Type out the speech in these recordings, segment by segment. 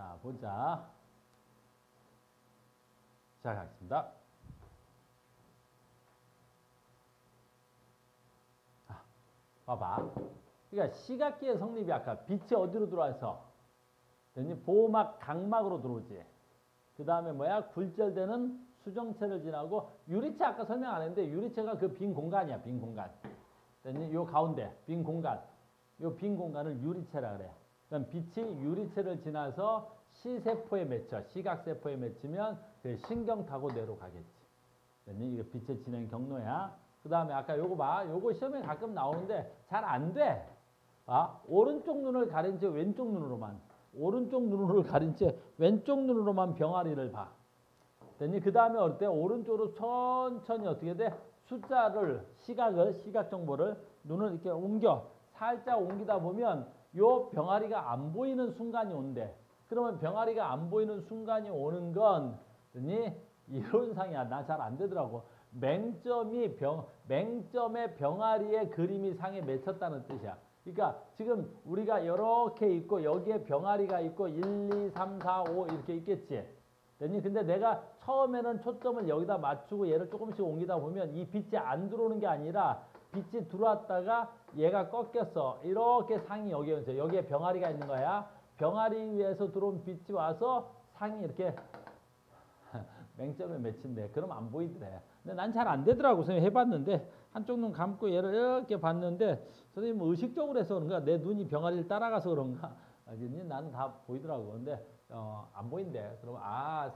자, 보자. 시작하겠습니다. 봐봐. 그러니까 시각기의 성립이 아까 빛이 어디로 들어와서 보호막 각막으로 들어오지. 그 다음에 뭐야? 굴절되는 수정체를 지나고 유리체 아까 설명 안 했는데 유리체가 그 빈 공간이야. 빈 공간. 요 가운데 빈 공간. 요 빈 공간을 유리체라 그래. 그럼 빛이 유리체를 지나서 시세포에 맺혀. 시각세포에 맺히면 그 신경 타고 뇌로 가겠지. 이게 빛의 진행 경로야. 그 다음에 아까 요거 봐. 요거 시험에 가끔 나오는데 잘 안 돼. 오른쪽 눈을 가린 채 왼쪽 눈으로만. 오른쪽 눈을 가린 채 왼쪽 눈으로만 병아리를 봐. 그 다음에 어때? 오른쪽으로 천천히 어떻게 돼? 숫자를, 시각 정보를 눈을 이렇게 옮겨. 살짝 옮기다 보면 요 병아리가 안 보이는 순간이 온대. 그러면 병아리가 안 보이는 순간이 오는 건 이론상이야. 나 잘 안 되더라고. 맹점에 병아리의 그림이 상에 맺혔다는 뜻이야. 그러니까 지금 우리가 이렇게 있고 여기에 병아리가 있고 1, 2, 3, 4, 5 이렇게 있겠지. 근데 내가 처음에는 초점을 여기다 맞추고 얘를 조금씩 옮기다 보면 이 빛이 안 들어오는 게 아니라 빛이 들어왔다가 얘가 꺾였어. 이렇게 상이 여기에 있어. 여기에 병아리가 있는 거야. 병아리 위에서 들어온 빛이 와서 상이 이렇게 맹점에 맺힌대. 그럼 안 보이더래. 근데 난 잘 안 되더라고. 선생님 해봤는데 한쪽 눈 감고 얘를 이렇게 봤는데 선생님 뭐 의식적으로 해서 그런가? 내 눈이 병아리를 따라가서 그런가? 나는 다 보이더라고. 근데 안 보인대. 그러면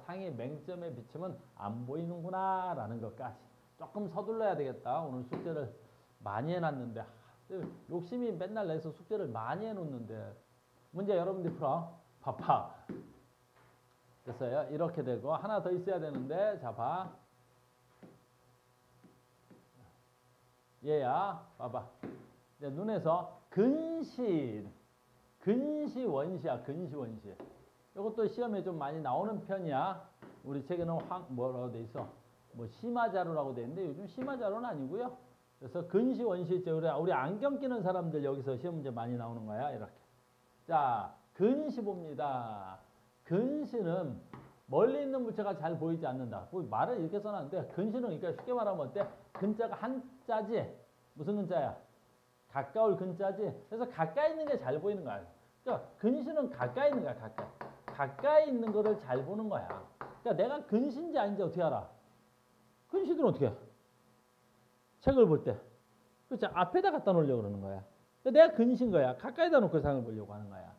상이 맹점에 비치면 안 보이는구나 라는 것까지. 조금 서둘러야 되겠다. 오늘 숙제를 많이 해놨는데 욕심이 맨날 내서 숙제를 많이 해놓는데 문제 여러분들 풀어. 봐봐. 됐어요. 이렇게 되고 하나 더 있어야 되는데 자 봐. 얘야. 봐봐. 이제 눈에서 근시원시야. 근시원시. 이것도 시험에 좀 많이 나오는 편이야. 우리 책에는 뭐라고 돼 있어? 뭐 심화자료라고 돼 있는데 요즘 심화자료는 아니고요. 그래서 근시원시 우리 안경 끼는 사람들 여기서 시험 문제 많이 나오는 거야. 이렇게. 자, 근시 봅니다. 근시는 멀리 있는 물체가 잘 보이지 않는다. 말을 이렇게 써놨는데 근시는 그러니까 쉽게 말하면 어때? 근자가 한자지. 무슨 근자야? 가까울 근자지. 그래서 가까이 있는 게 잘 보이는 거야. 그러니까 근시는 가까이 있는 거야. 가까이 있는 거를 잘 보는 거야. 그러니까 내가 근시인지 아닌지 어떻게 알아? 근시들은 어떻게 해? 책을 볼 때. 그렇지. 앞에다 갖다 놓으려고 그러는 거야. 내가 근시인 거야. 가까이다 놓고 상을 보려고 하는 거야.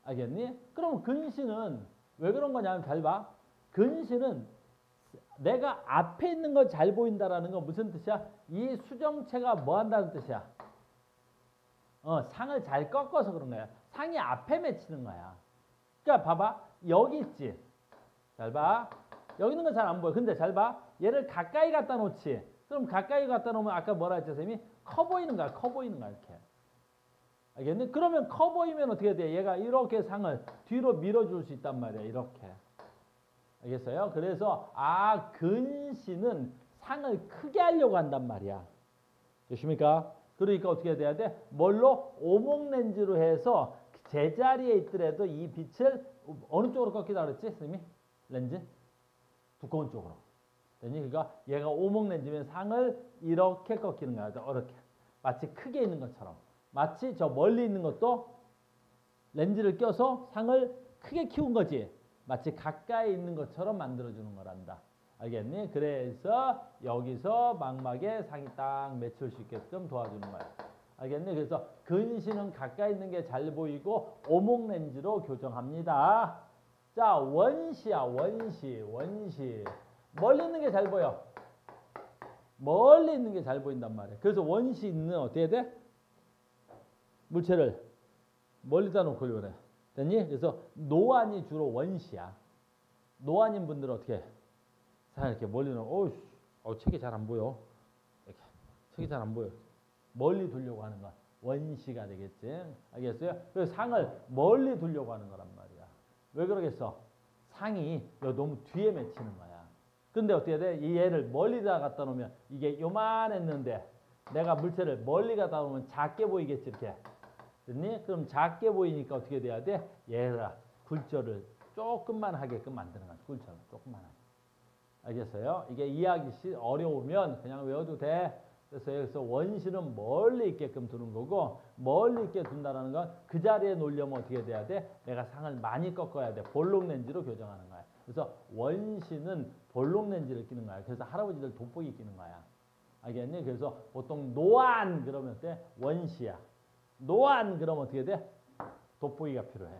알겠니? 그럼 근시는 왜 그런 거냐면 잘 봐. 근시는 내가 앞에 있는 걸 잘 보인다라는 건 무슨 뜻이야? 이 수정체가 뭐 한다는 뜻이야? 상을 잘 꺾어서 그런 거야. 상이 앞에 맺히는 거야. 그러니까 봐봐. 여기 있지. 잘 봐. 여기 있는 건 잘 안 보여. 근데 잘 봐. 얘를 가까이 갖다 놓지. 그럼 가까이 갖다 놓으면 아까 뭐라 했죠, 선생님이? 커 보이는 거야. 커 보이는 거야. 이렇게. 알겠니? 그러면 커 보이면 어떻게 돼? 얘가 이렇게 상을 뒤로 밀어줄 수 있단 말이야. 이렇게. 알겠어요? 그래서 근시는 상을 크게 하려고 한단 말이야. 되십니까? 그러니까 어떻게 돼야 돼? 뭘로? 오목렌즈로 해서 제자리에 있더라도 이 빛을 어느 쪽으로 꺾이다 그랬지? 선생님이? 렌즈? 두꺼운 쪽으로. 그러니까 얘가 오목렌즈면 상을 이렇게 꺾이는 거야. 이렇게. 마치 크게 있는 것처럼. 마치 저 멀리 있는 것도 렌즈를 껴서 상을 크게 키운 거지. 마치 가까이 있는 것처럼 만들어주는 거란다. 알겠니? 그래서 여기서 망막에 상이 딱 맺힐 수 있게끔 도와주는 거야. 알겠니? 그래서 근시는 가까이 있는 게 잘 보이고 오목렌즈로 교정합니다. 자, 원시야. 원시. 멀리 있는 게 잘 보여. 멀리 있는 게 잘 보인단 말이야. 그래서 원시는 어떻게 돼? 물체를 멀리다 놓고 그래. 됐니? 그래서 노안이 주로 원시야. 노안인 분들은 어떻게 해? 이렇게 멀리 놓고 책이 잘 안 보여. 이렇게 책이 잘 안 보여. 멀리 두려고 하는 건 원시가 되겠지. 알겠어요? 그래서 상을 멀리 두려고 하는 거란 말이야. 왜 그러겠어? 상이 너무 뒤에 맺히는 거야. 근데 어떻게 돼? 이 얘를 멀리다 갖다 놓으면 이게 요만했는데 내가 물체를 멀리 갖다 놓으면 작게 보이겠지. 이렇게. 됐니? 그럼 작게 보이니까 어떻게 돼야 돼? 얘가 굴절을 조금만 하게끔 만드는 거야. 굴절 조금만 하게. 알겠어요? 이게 이해하기 어려우면 그냥 외워도 돼. 그래서 여기서 원심은 멀리 있게끔 두는 거고, 멀리 있게 둔다는 건 그 자리에 놓으려면 어떻게 돼야 돼? 내가 상을 많이 꺾어야 돼. 볼록 렌즈로 교정하는 거야. 그래서 원심은 볼록 렌즈를 끼는 거야. 그래서 할아버지들 돋보기 끼는 거야. 알겠니? 그래서 보통 노안 그러면 돼? 원시야. 노안 그러면 어떻게 돼? 돋보기가 필요해.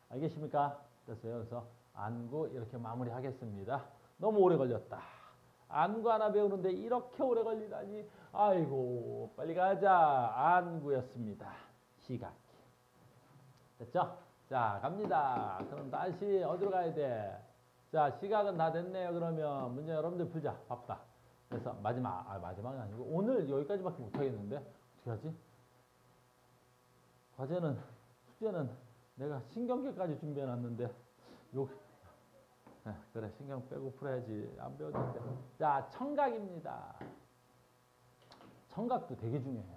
알겠습니까? 됐어요. 그래서 안구 이렇게 마무리하겠습니다. 너무 오래 걸렸다. 안구 하나 배우는데 이렇게 오래 걸리다니. 아이고 빨리 가자. 안구였습니다. 시각기. 됐죠? 자 갑니다. 그럼 다시 어디로 가야 돼? 자 시각은 다 됐네요. 그러면 문제 여러분들 풀자. 바쁘다. 그래서 마지막은 아니고 오늘 여기까지밖에 못하겠는데 어떻게 하지? 과제는 숙제는 내가 신경계까지 준비해놨는데 그래 신경 빼고 풀어야지. 안 배웠는데. 자 청각입니다. 청각도 되게 중요해.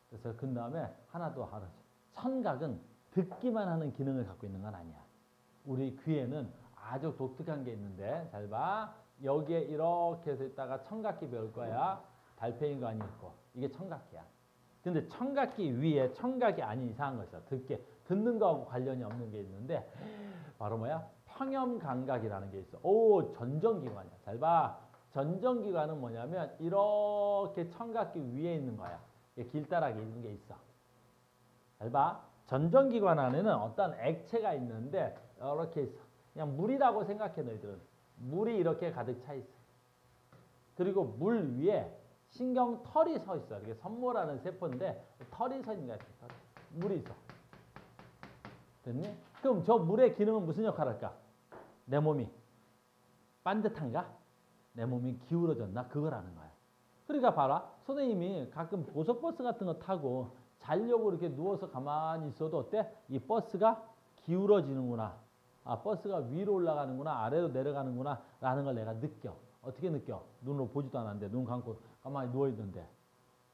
그래서 그 다음에 하나 더 알아줘. 청각은 듣기만 하는 기능을 갖고 있는 건 아니야. 우리 귀에는 아주 독특한 게 있는데 잘 봐. 여기에 이렇게 해서 있다가 청각기 배울 거야. 달팽이관이 있고 이게 청각기야. 근데 청각기 위에 청각이 아닌 이상한 거 있어. 듣는 거하고 관련이 없는 게 있는데 바로 뭐야? 평형감각이라는 게 있어. 오, 전정기관이야. 잘 봐. 전정기관은 뭐냐면 이렇게 청각기 위에 있는 거야. 길다랗게 있는 게 있어. 잘 봐. 전정기관 안에는 어떤 액체가 있는데 이렇게 있어. 그냥 물이라고 생각해 너희들은. 물이 이렇게 가득 차 있어. 그리고 물 위에 신경 털이 서 있어. 이게 선모라는 세포인데 털이 서 있는 거야. 물이 있어. 됐니? 그럼 저 물의 기능은 무슨 역할을 할까? 내 몸이 반듯한가? 내 몸이 기울어졌나? 그걸 아는 거야. 그러니까 봐라. 선생님이 가끔 고속버스 같은 거 타고 자려고 이렇게 누워서 가만히 있어도 어때? 이 버스가 기울어지는구나. 아, 버스가 위로 올라가는구나. 아래로 내려가는구나. 라는 걸 내가 느껴. 어떻게 느껴? 눈으로 보지도 않았는데 눈 감고 가만히 누워있는데.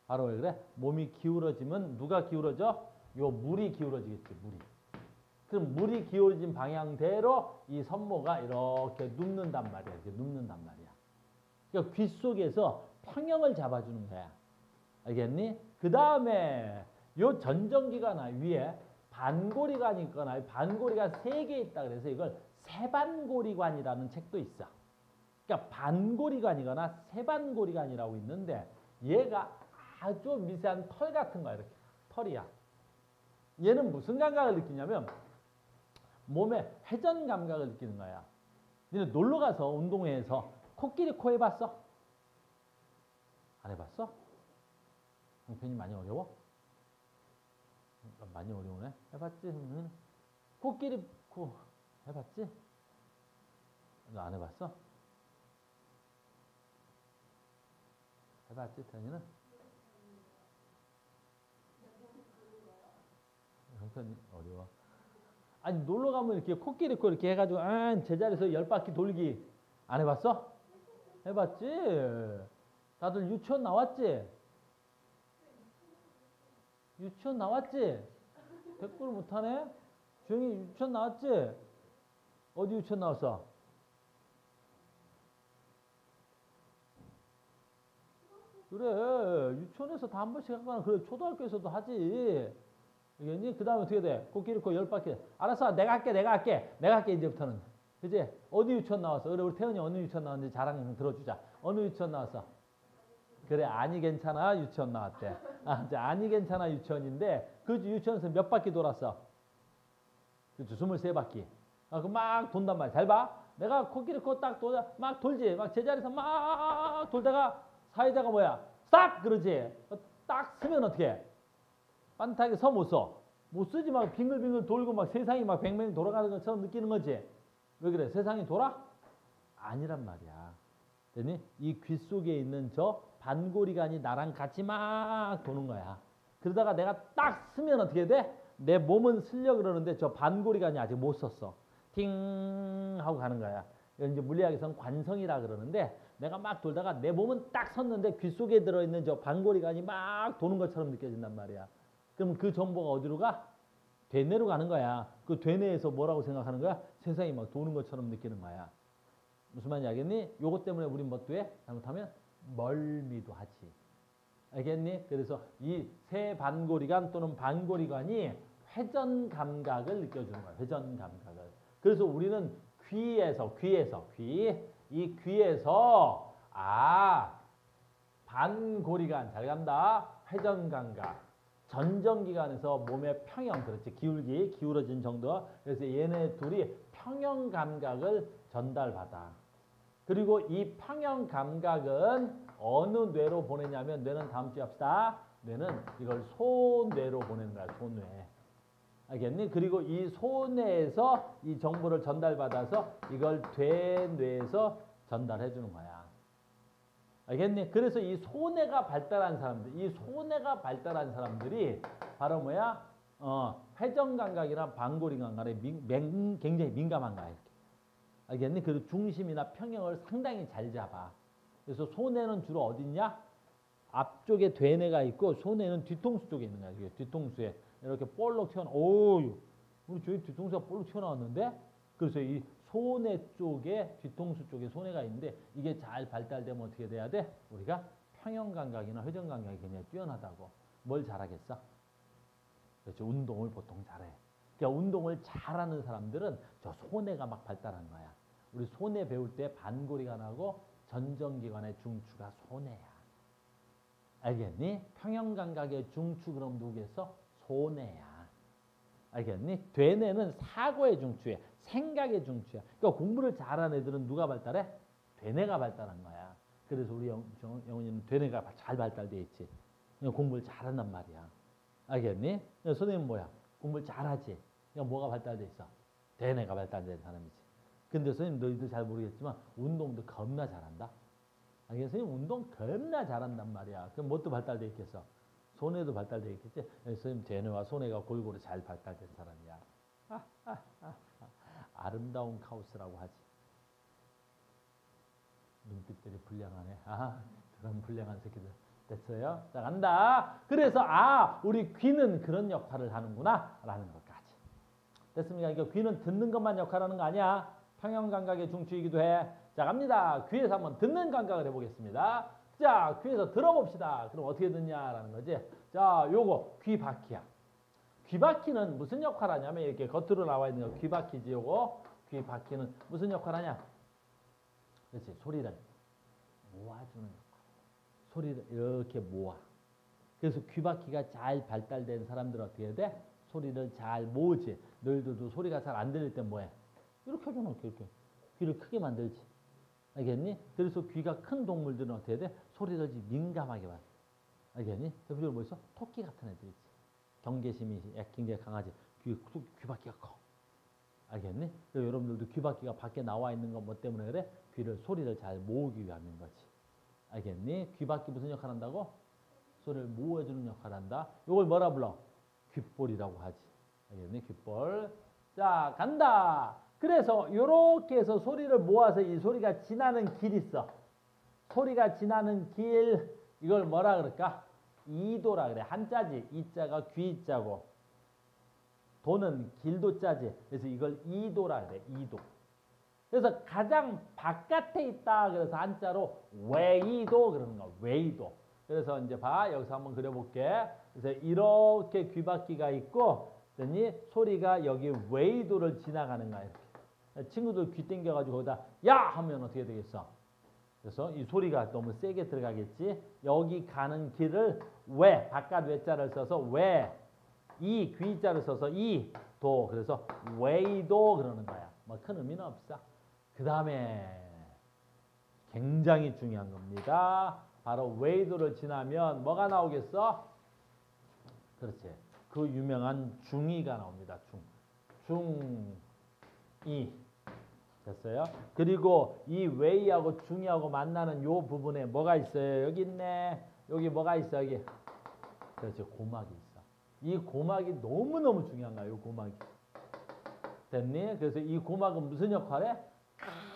바로 왜 그래? 몸이 기울어지면 누가 기울어져? 요 물이 기울어지겠지. 물이. 그럼 물이 기울어진 방향대로 이 선모가 이렇게 눕는단 말이야. 이렇게 눕는단 말이야. 그러니까 귀 속에서 평형을 잡아주는 거야. 알겠니? 그 다음에 요 전정기관 위에 반고리관이 있거나 반고리가 3개 있다 그래서 이걸 세반고리관이라는 책도 있어. 그러니까 반고리관이거나 세반고리관이라고 있는데 얘가 아주 미세한 털 같은 거야. 이렇게 털이야. 얘는 무슨 감각을 느끼냐면 몸의 회전 감각을 느끼는 거야. 너네 놀러 가서 운동회에서 코끼리 코 해봤어? 안 해봤어? 형편이 많이 어려워? 많이 어려우네. 해봤지? 코끼리 코 해봤지? 너 안 해봤어? 해봤지? 태연이는? 형편이 어려워. 아니 놀러 가면 이렇게 코끼리 코 이렇게 해가지고 제자리에서 10바퀴 돌기 안 해봤어? 해봤지? 다들 유치원 나왔지? 유치원 나왔지? 댓글 못하네? 주영이 유치원 나왔지? 어디 유치원 나왔어? 그래 유치원에서 다 한 번씩 하거나 그래 초등학교에서도 하지. 알겠니? 그 다음에 어떻게 돼? 코끼리 코 10바퀴. 알았어 내가 할게 이제부터는. 그치? 어디 유치원 나왔어? 그래 우리 태연이 어느 유치원 나왔는지 자랑 좀 들어주자. 어느 유치원 나왔어? 그래 아니 괜찮아 유치원 나왔대. 아니 괜찮아 유치원인데 그 유치원에서 몇 바퀴 돌았어? 그치 23바퀴. 그 막 돈단 말이야. 잘 봐. 내가 코끼리 코 딱 막 돌지. 막 제자리에서 막 돌다가 사회자가 뭐야? 싹 그러지. 딱 쓰면 어떻게 해? 반듯하게 서 못 써. 못 쓰지 막 빙글빙글 돌고 막 세상이 막 뱅뱅 돌아가는 것처럼 느끼는 거지. 왜 그래? 세상이 돌아? 아니란 말이야. 됐니? 이 귀 속에 있는 저 반고리관이 나랑 같이 막 도는 거야. 그러다가 내가 딱 쓰면 어떻게 돼? 내 몸은 쓰려 그러는데 저 반고리관이 아직 못 썼어. 팅 하고 가는 거야. 이건 이제 물리학에서는 관성이라 그러는데 내가 막 돌다가 내 몸은 딱 섰는데 귀 속에 들어있는 저 반고리관이 막 도는 것처럼 느껴진단 말이야. 그럼 그 정보가 어디로 가? 되뇌로 가는 거야. 그 되뇌에서 뭐라고 생각하는 거야? 세상이 막 도는 것처럼 느끼는 거야. 무슨 말인지 알겠니? 요것 때문에 우린 뭣도 해? 잘못하면 멀미도 하지. 알겠니? 그래서 이 세 반고리관 또는 반고리관이 회전 감각을 느껴주는 거야. 회전 감각을. 그래서 우리는 귀에서 이 귀에서 반고리관 잘 간다. 회전 감각. 전정기관에서 몸의 평형, 그렇지. 기울기, 기울어진 정도. 그래서 얘네 둘이 평형 감각을 전달받아. 그리고 이 평형 감각은 어느 뇌로 보내냐면, 뇌는 다음 주에 합시다. 뇌는 이걸 소뇌로 보내는 거야. 소뇌. 알겠니? 그리고 이 소뇌에서 이 정보를 전달받아서 이걸 되뇌에서 전달해 주는 거야. 알겠니? 그래서 이 소뇌가 발달한 사람들, 이 소뇌가 발달한 사람들이 바로 뭐야? 회전 감각이나 반고리 감각에 굉장히 민감한 거야. 이렇게. 알겠니? 그리고 중심이나 평형을 상당히 잘 잡아. 그래서 소뇌는 주로 어디 있냐? 앞쪽에 되뇌가 있고 소뇌는 뒤통수 쪽에 있는 거야. 뒤통수에 이렇게 볼록 튀어나와. 오, 우리 저희 뒤통수가 볼록 튀어나왔는데? 그래서 이 소뇌 쪽에, 뒤통수 쪽에 소뇌가 있는데 이게 잘 발달되면 어떻게 돼야 돼? 우리가 평형 감각이나 회전 감각이 굉장히 뛰어나다고. 뭘 잘하겠어? 그렇죠. 운동을 보통 잘해. 그러니까 운동을 잘하는 사람들은 저 소뇌가 막 발달한 거야. 우리 소뇌 배울 때 반고리관하고 전정기관의 중추가 소뇌야. 알겠니? 평형 감각의 중추 그럼 누구겠어? 소뇌야. 알겠니? 되뇌는 사고의 중추야. 생각의 중추야. 그러니까 공부를 잘하는 애들은 누가 발달해? 되뇌가 발달한 거야. 그래서 우리 영훈이는 되뇌가 잘 발달돼 있지. 공부를 잘한단 말이야. 알겠니? 선생님은 뭐야? 공부를 잘하지. 그러니까 뭐가 발달돼 있어? 되뇌가 발달된 사람이지. 근데 선생님 너희도 잘 모르겠지만 운동도 겁나 잘한다. 알겠니? 선생님 운동 겁나 잘한단 말이야. 그럼 뭣도 발달돼 있겠어? 소뇌도 발달돼 있겠지. 선생님 되뇌와 소뇌가 골고루 잘 발달된 사람이야. 아름다운 카오스라고 하지. 눈빛들이 불량하네. 그런 불량한 새끼들. 됐어요? 자, 간다. 그래서 우리 귀는 그런 역할을 하는구나 라는 것까지. 됐습니까? 그러니까 귀는 듣는 것만 역할하는 거 아니야. 평형 감각의 중추이기도 해. 자, 갑니다. 귀에서 한번 듣는 감각을 해보겠습니다. 자, 귀에서 들어봅시다. 그럼 어떻게 듣냐라는 거지. 자, 요거 귀바퀴야. 귀바퀴는 무슨 역할을 하냐면 이렇게 겉으로 나와 있는 거 귀바퀴지. 요거 귀바퀴는 무슨 역할을 하냐. 그렇지. 소리를 모아주는 역할. 소리를 이렇게 모아. 그래서 귀바퀴가 잘 발달된 사람들은 어떻게 해야 돼? 소리를 잘 모으지. 너희들도 소리가 잘 안 들릴 때 뭐해? 이렇게 하잖아. 이렇게. 귀를 크게 만들지. 알겠니? 그래서 귀가 큰 동물들은 어떻게 해야 돼? 소리를 민감하게 봐. 알겠니? 대표적으로 뭐 있어? 토끼 같은 애들 있지. 경계심이 굉장히 강하지. 귀바퀴가 커. 알겠니? 그래서 여러분들도 귀바퀴가 밖에 나와 있는 건 뭐 때문에 그래? 소리를 잘 모으기 위함인 거지. 알겠니? 귀바퀴 무슨 역할 한다고? 소리를 모아주는 역할을 한다. 이걸 뭐라 불러? 귓볼이라고 하지. 알겠니? 귓볼. 자, 간다. 그래서 이렇게 해서 소리를 모아서 이 소리가 지나는 길이 있어. 소리가 지나는 길, 이걸 뭐라 그럴까? 이도라 그래. 한자지. 이자가 귀자고. 도는 길도 자지. 그래서 이걸 이도라 그래. 이도. 그래서 가장 바깥에 있다. 그래서 한자로 외이도 그러는 거야. 외이도. 그래서 이제 봐. 여기서 한번 그려볼게. 그래서 이렇게 귀바퀴가 있고, 소리가 여기 외이도를 지나가는 거야. 이렇게. 친구들 귀 땡겨가지고 거기다 야! 하면 어떻게 되겠어? 그래서 이 소리가 너무 세게 들어가겠지. 여기 가는 길을 외, 바깥 외자를 써서 외, 이 귀자를 써서 이, 도. 그래서 외이도 그러는 거야. 뭐 큰 의미는 없어. 그 다음에 굉장히 중요한 겁니다. 바로 외이도를 지나면 뭐가 나오겠어? 그렇지. 그 유명한 중이가 나옵니다. 중이. 됐어요? 그리고 이 웨이하고 중이하고 만나는 요 부분에 뭐가 있어요? 여기 있네. 여기 뭐가 있어? 여기. 그렇죠. 고막이 있어. 이 고막이 너무너무 중요한 거야. 요 고막이. 됐니? 그래서 이 고막은 무슨 역할을 해?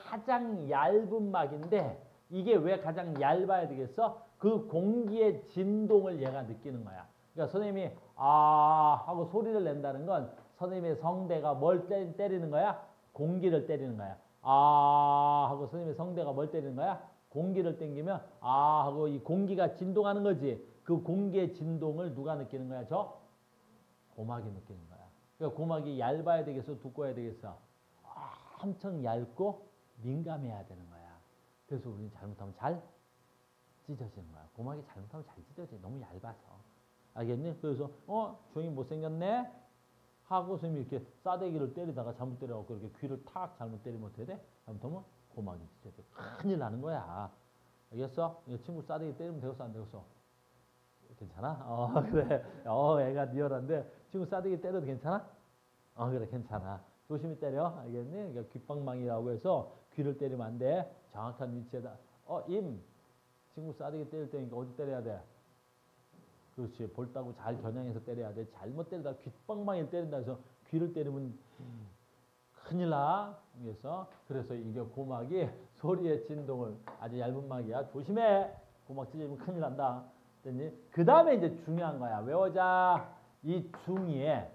가장 얇은 막인데 이게 왜 가장 얇아야 되겠어? 그 공기의 진동을 얘가 느끼는 거야. 그러니까 선생님이 하고 소리를 낸다는 건 선생님의 성대가 뭘 때리는 거야? 공기를 때리는 거야. 아 하고 선생님의 성대가 뭘 때리는 거야? 공기를 땡기면 아 하고 이 공기가 진동하는 거지. 그 공기의 진동을 누가 느끼는 거야? 저 고막이 느끼는 거야. 그러니까 고막이 얇아야 되겠어? 두꺼워야 되겠어? 엄청 얇고 민감해야 되는 거야. 그래서 우리는 잘못하면 잘 찢어지는 거야. 고막이 잘못하면 잘 찢어져. 너무 얇아서. 알겠니? 그래서 주영이 못생겼네? 하고 선생님이 이렇게 싸대기를 때리다가 잘못 때려갖고 이렇게 귀를 탁 잘못 때리면 어떻게 돼? 잘못하면 고막이 찢어져. 큰일 나는 거야. 알겠어? 이 친구 싸대기 때리면 되겠어? 안 되겠어? 괜찮아? 그래. 애가 리얼한데 친구 싸대기 때려도 괜찮아? 그래 괜찮아. 조심히 때려. 알겠니? 그러니까 귓방망이라고 해서 귀를 때리면 안 돼. 정확한 위치에다. 친구 싸대기 때릴 때니까 어디 때려야 돼? 그렇지. 볼따구 잘 겨냥해서 때려야 돼. 잘못 때리다 귓방망이를 때린다 해서 귀를 때리면 큰일 나. 그래서 이게 고막이 소리의 진동을 아주 얇은 막이야. 조심해. 고막 찢어지면 큰일 난다. 그 다음에 이제 중요한 거야. 외워자. 이 중위에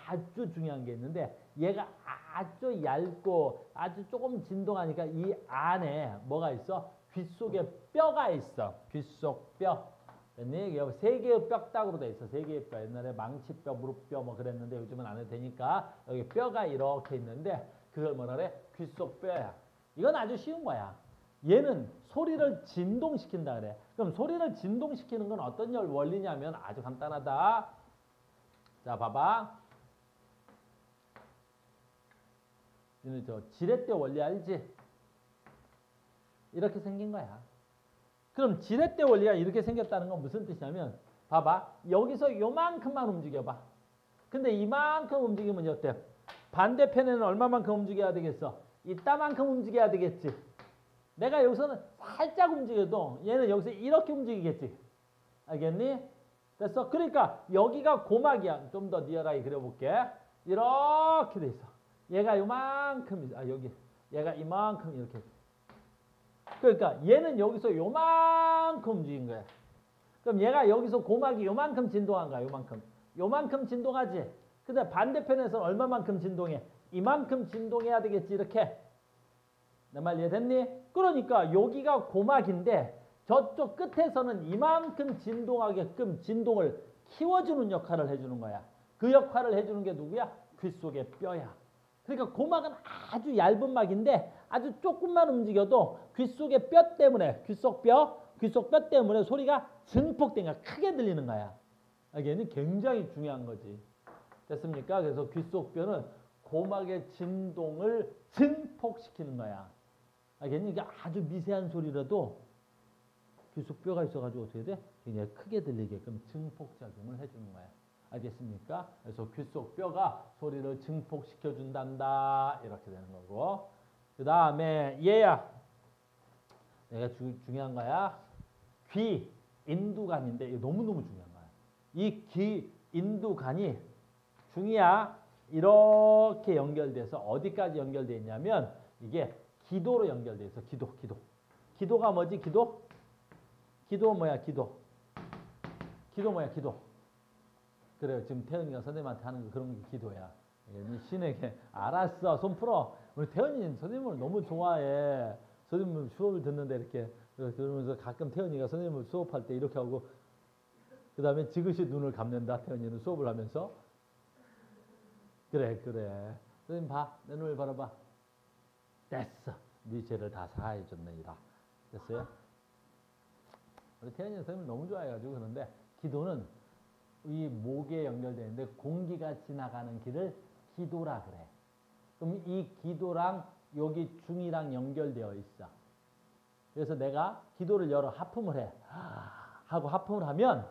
아주 중요한 게 있는데 얘가 아주 얇고 아주 조금 진동하니까 이 안에 뭐가 있어? 귓속에 뼈가 있어. 귓속 뼈. 됐니? 세 개의 뼈다구로 돼 있어. 세 개의 뼈. 옛날에 망치뼈, 무릎뼈 뭐 그랬는데 요즘은 안 해도 되니까 여기 뼈가 이렇게 있는데 그걸 뭐라 그래? 귓속 뼈야. 이건 아주 쉬운 거야. 얘는 소리를 진동시킨다 그래. 그럼 소리를 진동시키는 건 어떤 원리냐면 아주 간단하다. 자, 봐봐. 얘는 지렛대 원리 알지? 이렇게 생긴 거야. 그럼 지렛대 원리가 이렇게 생겼다는 건 무슨 뜻이냐면 봐봐. 여기서 요만큼만 움직여봐. 근데 이만큼 움직이면 어때? 반대편에는 얼마만큼 움직여야 되겠어? 이따만큼 움직여야 되겠지. 내가 여기서는 살짝 움직여도 얘는 여기서 이렇게 움직이겠지. 알겠니? 됐어? 그러니까 여기가 고막이야. 좀 더 리얼하게 그려볼게. 이렇게 돼 있어. 얘가 요만큼, 여기. 얘가 이만큼 이렇게. 그러니까 얘는 여기서 요만큼 움직인 거야. 그럼 얘가 여기서 고막이 요만큼 진동한 거야. 요만큼 진동하지. 근데 반대편에서는 얼마만큼 진동해? 이만큼 진동해야 되겠지. 이렇게. 내 말 이해됐니? 그러니까 여기가 고막인데 저쪽 끝에서는 이만큼 진동하게끔 진동을 키워주는 역할을 해주는 거야. 그 역할을 해주는 게 누구야? 귓속의 뼈야. 그러니까 고막은 아주 얇은 막인데 아주 조금만 움직여도 귓속의 뼈 때문에 귓속 뼈 때문에 소리가 증폭되니까 크게 들리는 거야. 이게 굉장히 중요한 거지. 됐습니까? 그래서 귓속 뼈는 고막의 진동을 증폭시키는 거야. 알겠니? 이게 아주 미세한 소리라도 귓속 뼈가 있어가지고 어떻게 돼? 굉장히 크게 들리게끔 증폭작용을 해주는 거야. 알겠습니까? 그래서 귓속 뼈가 소리를 증폭시켜준단다. 이렇게 되는 거고. 그 다음에 얘야. 내가 중요한 거야. 귀 인두관인데 이거 너무너무 중요한 거야. 이 귀 인두관이 중이야. 이렇게 연결돼서 어디까지 연결되어 있냐면 이게 기도로 연결되어 있어. 기도. 기도가 뭐지? 기도 뭐야? 기도 뭐야? 그래요. 지금 태연이가 선생님한테 하는 거 그런 게 기도야. 신에게 알았어. 손 풀어. 우리 태연이는 선생님을 너무 좋아해. 선생님 수업을 듣는데 이렇게 그러면서 가끔 태연이가 선생님을 수업할 때 이렇게 하고 그 다음에 지그시 눈을 감는다. 태연이는 수업을 하면서 그래. 선생님 봐. 내 눈을 바라봐. 됐어. 네 죄를 다 사하여 줬느니라. 됐어요? 우리 태연이는 선생님을 너무 좋아해가지고 그런데 기도는 이 목에 연결되어 있는데 공기가 지나가는 길을 기도라 그래. 그럼 이 기도랑 여기 중이랑 연결되어 있어. 그래서 내가 기도를 열어 하품을 해. 하고 하품을 하면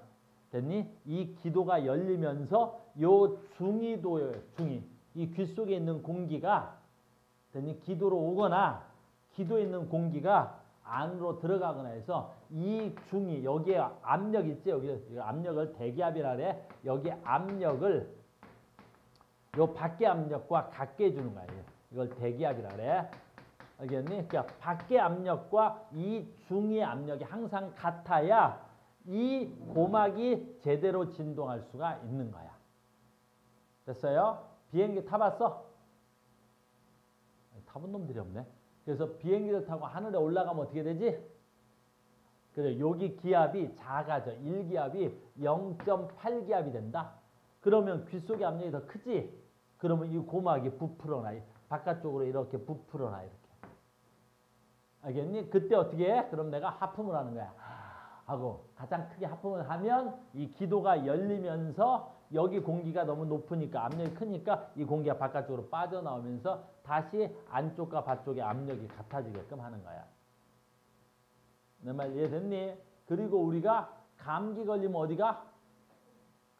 됐니? 이 기도가 열리면서 요 중이도요. 이 귀 속에 있는 공기가 됐니? 기도로 오거나 기도에 있는 공기가 안으로 들어가거나 해서 이 중이 여기에 압력 있지? 여기 압력을 대기압이라 그래. 여기 압력을 요 밖의 압력과 같게 해주는 거야. 이걸 대기압이라 그래. 알겠니? 그러니까 밖의 압력과 이 중의 압력이 항상 같아야 이 고막이 제대로 진동할 수가 있는 거야. 됐어요? 비행기 타봤어? 타본 놈들이 없네. 그래서 비행기를 타고 하늘에 올라가면 어떻게 되지? 그래, 여기 기압이 작아져. 1기압이 0.8기압이 된다. 그러면 귀 속의 압력이 더 크지? 그러면 이 고막이 부풀어나. 바깥쪽으로 이렇게 부풀어나. 이렇게. 알겠니? 그때 어떻게 해? 그럼 내가 하품을 하는 거야. 하고 가장 크게 하품을 하면 이 기도가 열리면서 여기 공기가 너무 높으니까 압력이 크니까 이 공기가 바깥쪽으로 빠져나오면서 다시 안쪽과 바쪽의 압력이 같아지게끔 하는 거야. 내 말 이해됐니? 그리고 우리가 감기 걸리면 어디가?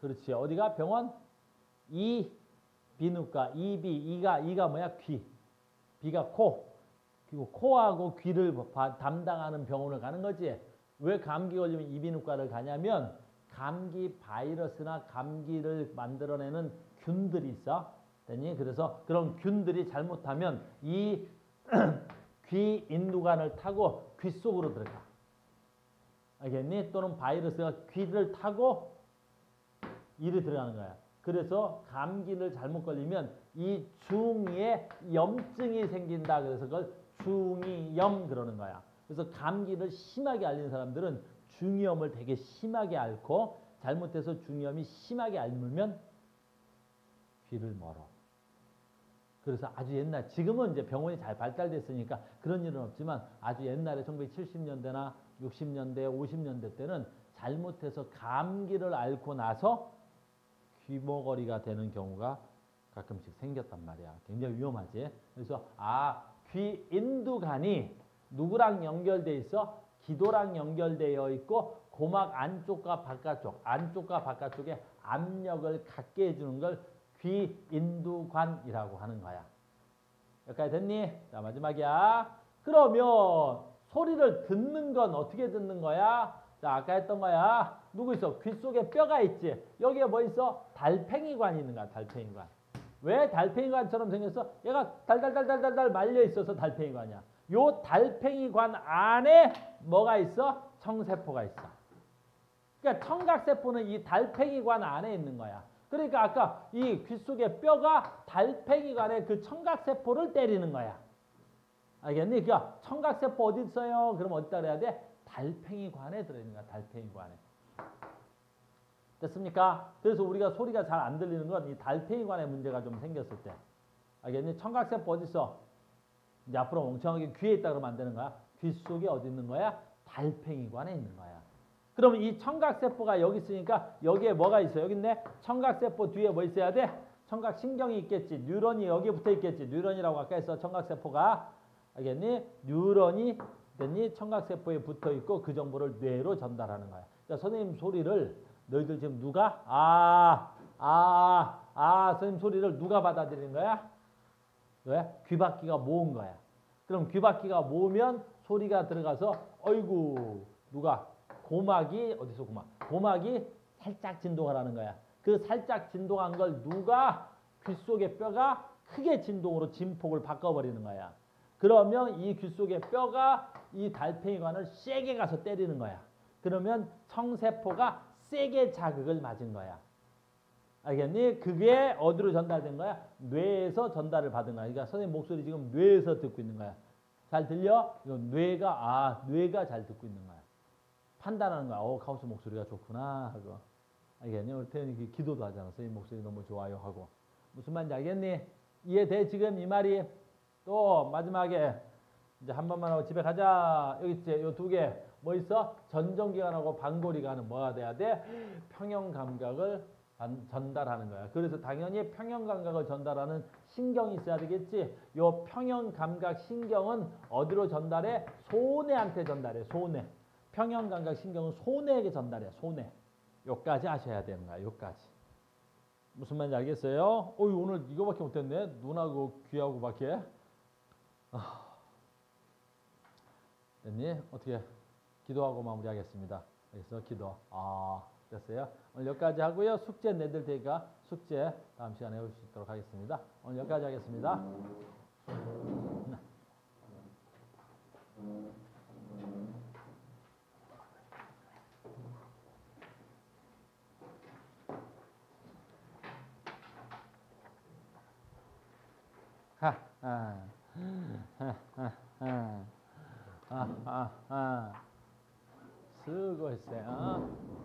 그렇지. 어디가? 병원? 비누과. 이가 뭐야? 귀. 비가 코. 그리고 코하고 귀를 담당하는 병원을 가는 거지. 왜 감기 걸리면 이비인후과를 가냐면 감기 바이러스나 감기를 만들어내는 균들이 있어. 됐니? 그래서 그런 균들이 잘못하면 이 귀 인두관을 타고 귀 속으로 들어가. 알겠니? 또는 바이러스가 귀를 타고 이리 들어가는 거야. 그래서 감기를 잘못 걸리면 이 중이에 염증이 생긴다. 그래서 그걸 중이염 그러는 거야. 그래서 감기를 심하게 앓는 사람들은 중이염을 되게 심하게 앓고 잘못해서 중이염이 심하게 앓으면 귀를 멀어. 그래서 아주 옛날, 지금은 이제 병원이 잘 발달됐으니까 그런 일은 없지만 아주 옛날에 1970년대나 60년대, 50년대 때는 잘못해서 감기를 앓고 나서 귀머거리가 되는 경우가 가끔씩 생겼단 말이야. 굉장히 위험하지. 그래서 귀 인두관이 누구랑 연결돼 있어? 기도랑 연결되어 있고 고막 안쪽과 바깥쪽에 압력을 갖게 해주는 걸 귀인두관이라고 하는 거야. 여기까지 됐니? 자, 마지막이야. 그러면 소리를 듣는 건 어떻게 듣는 거야? 자, 아까 했던 거야. 누구 있어? 귀 속에 뼈가 있지. 여기에 뭐 있어? 달팽이관이 있는 거야. 달팽이관. 왜 달팽이관처럼 생겼어? 얘가 달달달달달달 말려 있어서 달팽이관이야. 요 달팽이관 안에 뭐가 있어? 청세포가 있어. 그러니까 청각세포는 이 달팽이관 안에 있는 거야. 그러니까 아까 이 귀 속의 뼈가 달팽이관의 그 청각세포를 때리는 거야. 알겠니? 그러니까 청각세포 어디 있어요? 그럼 어디다 그래야 돼? 달팽이관에 들어있는 거야. 달팽이관에. 됐습니까? 그래서 우리가 소리가 잘 안 들리는 건 이 달팽이관에 문제가 좀 생겼을 때. 알겠니? 청각세포 어디 있어? 이제 앞으로 멍청하게 귀에 있다 그러면 안 되는 거야. 귀 속에 어디 있는 거야? 달팽이관에 있는 거야. 그러면 이 청각세포가 여기 있으니까 여기에 뭐가 있어? 여기 있네. 청각세포 뒤에 뭐 있어야 돼? 청각신경이 있겠지. 뉴런이 여기에 붙어 있겠지. 뉴런이라고 아까 했어. 청각세포가. 알겠니? 뉴런이 됐니? 청각세포에 붙어 있고 그 정보를 뇌로 전달하는 거야. 그러니까 선생님 소리를 너희들 지금 누가? 선생님 소리를 누가 받아들이는 거야? 왜? 귀바퀴가 모은 거야. 그럼 귀바퀴가 모으면 소리가 들어가서 어이구 누가? 고막이 어디서 고막이 살짝 진동을 하는 거야. 그 살짝 진동한 걸 누가 귀 속의 뼈가 크게 진동으로 진폭을 바꿔버리는 거야. 그러면 이 귀 속의 뼈가 이 달팽이관을 세게 가서 때리는 거야. 그러면 청세포가 세게 자극을 맞은 거야. 알겠니? 그게 어디로 전달된 거야? 뇌에서 전달을 받은 거야. 그러니까 선생님 목소리 지금 뇌에서 듣고 있는 거야. 잘 들려? 이건 뇌가 잘 듣고 있는 거야. 판단하는 거야. 카우스 목소리가 좋구나 하고. 알겠니? 우리 태연이 기도도 하잖아. 선생님 목소리 너무 좋아요 하고. 무슨 말인지 알겠니? 이해돼 지금 이 말이? 또 마지막에 이제 한 번만 하고 집에 가자. 여기 있지? 요 두 개. 뭐 있어? 전정기관하고 방거리관은 뭐가 돼야 돼? 평형감각을 전달하는 거야. 그래서 당연히 평형감각을 전달하는 신경이 있어야 되겠지. 요 평형감각 신경은 어디로 전달해? 소뇌한테 전달해. 소뇌. 평형감각 신경은 소뇌에게 전달해. 소뇌. 요까지 아셔야 되는 거야. 요까지. 무슨 말인지 알겠어요? 오늘 이거밖에 못했네. 눈하고 귀하고 밖에. 됐니? 어떻게? 기도하고 마무리하겠습니다. 그래서 기도. 됐어요? 오늘 여기까지 하고요. 숙제 내드릴 테니까 숙제 다음 시간에 해볼 수 있도록 하겠습니다. 오늘 여기까지 하겠습니다. 하, 아, 하, 하, 하, 아, 아, 아. 수고했어요.